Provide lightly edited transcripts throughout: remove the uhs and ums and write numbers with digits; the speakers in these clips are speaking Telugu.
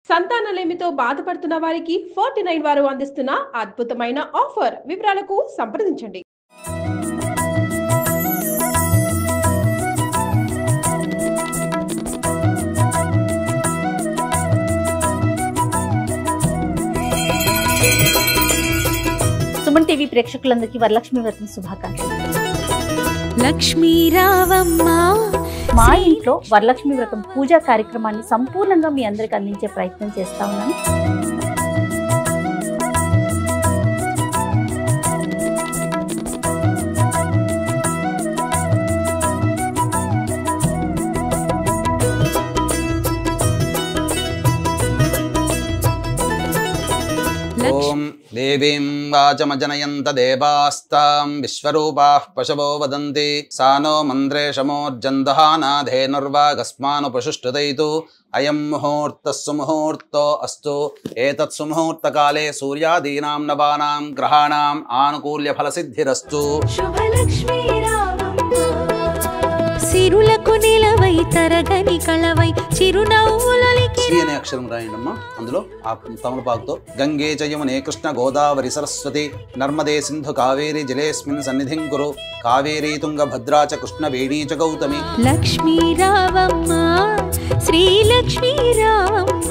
సంతానలేమితో బాధపడుతున్న వారికి 49 వారు అందిస్తున్న అద్భుతమైన ఆఫర్. వివరాలకు సంప్రదించండి. సుమన్ టీవీ ప్రేక్షకులందరికీ వరలక్ష్మి వ్రతం శుభాకాంక్షలు. లక్ష్మీ రావమ్మ మా ఇంట్లో వరలక్ష్మి వ్రతం పూజా కార్యక్రమాన్ని సంపూర్ణంగా మీ అందరికి అందించే ప్రయత్నం చేస్తా ఉన్నాను. ఓం దేవీం వాచమజనయంత దేవాస్తాం విశ్వరూపాః పశవో వదంతి సానో మంత్రేషమోర్జందహానాధేనుర్వాగస్మానుపశుష్టుదైతు అయం ముహూర్తః సుముహూర్తో అస్తు ఏతత్ సుముహూర్తకాలే సూర్యాదీనాం నవానాం గ్రహాణాం ఆనుకూల్య ఫలసిద్ధిరస్తు. శుభలక్ష్మీ రావమ్మ సిరులకు నిలవై తరగని కళవై చిరునవ్వులకి శ్రీ అనే అక్షరం రాయండమ్మా. అందులో ఆ తమలపాకుతో గంగే జయమునే కృష్ణ గోదావరి సరస్వతి నర్మదే సింధు కావేరి జలేస్మిన్ సన్నిధిం కురు కావేరీ తుంగ భద్రా చ కృష్ణ వేణీ చ గౌతమి. లక్ష్మీ రావమ్మ శ్రీ లక్ష్మీ రావమ్మ.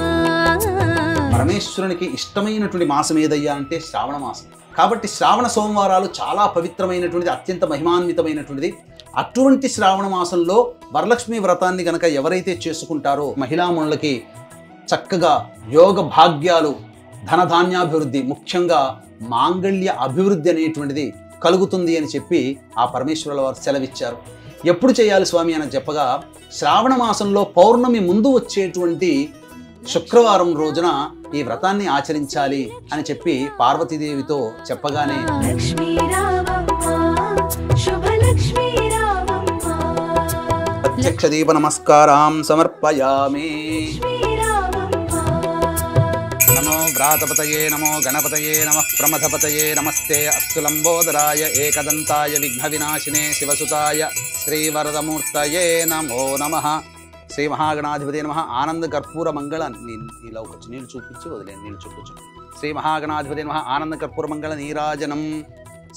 పరమేశ్వరునికి ఇష్టమైనటువంటి మాసం ఏదయ్యా అంటే శ్రావణ మాసం. కాబట్టి శ్రావణ సోమవారాలు చాలా పవిత్రమైనటువంటిది, అత్యంత మహిమాన్వితమైనటువంటిది. అటువంటి శ్రావణ మాసంలో వరలక్ష్మి వ్రతాన్ని గనక ఎవరైతే చేసుకుంటారో మహిళామణులకి చక్కగా యోగ భాగ్యాలు, ధనధాన్యాభివృద్ధి, ముఖ్యంగా మాంగళ్య అభివృద్ధి అనేటువంటిది కలుగుతుంది అని చెప్పి ఆ పరమేశ్వరుల వారు సెలవిచ్చారు. ఎప్పుడు చేయాలి స్వామి అని చెప్పగా, శ్రావణ మాసంలో పౌర్ణమి ముందు వచ్చేటువంటి శుక్రవారం రోజున ఈ వ్రతాన్ని ఆచరించాలి అని చెప్పి పార్వతీదేవితో చెప్పగానే లక్ష్మీ రావమ్మ శుభలక్ష్మీ రావమ్మ ప్రత్యక్ష దీప నమస్కారాం సమర్పయామి. నమో వ్రాతపతయే నమో గణపతయే నమః ప్రమథపతయే నమస్తే అస్తు లంబోదరాయ ఏకదంతాయ విఘ్న వినాశినే శివసుతాయ శ్రీవరదమూర్తయే నమో నమః. శ్రీ మహాగణాధిపతి నమః. ఆనంద కర్పూర మంగళ ఇలా కొంచెం నీళ్ళు చూపించి వదిలేండి, నీళ్ళు చూపించు. శ్రీ మహాగణాధిపతి నమః. ఆనంద కర్పూర మంగళ నీరాజనం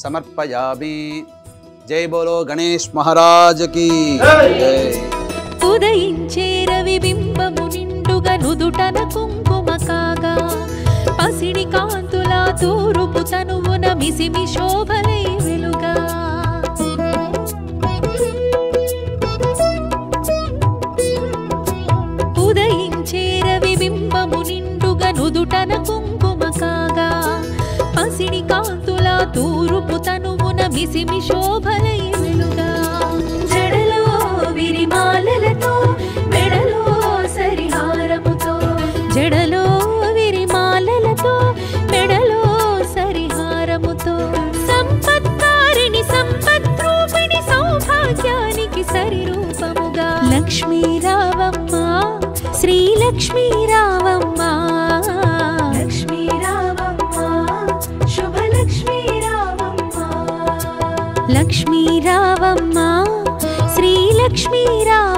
సమర్పయామి. జై బోలో గణేష్ మహారాజకి జై. ఉదయించే రవి బింబము నిండుగా నుదుటన కుంకుమ కాగా పసిడి కాంతుల తూరుపు తనువున మిసిమి శోభలై వెలుగా. ఉదయించే రవి బింబము నిండుగా నుదుటన కుంకుమ కాగా పసిడి కాంతుల తూరుపు తనువున మిసిమి శోభలై వెలుగా. జడలో విరిమాలలతో మెడలో సరిహారముతో జడలో విరిమాలలతో మెడలో సరిహారముతో సంపత్కారిణి సంపద్రూపిణి సౌభాగ్యానికి సరిరూపముగా లక్ష్మీ రావమ్మ శ్రీ లక్ష్మీ రావమ్మ. లక్ష్మీ రావమ్మ శుభలక్ష్మీ రావమ్మ. లక్ష్మీ రావమ్మ శ్రీ లక్ష్మీ రావమ్మ.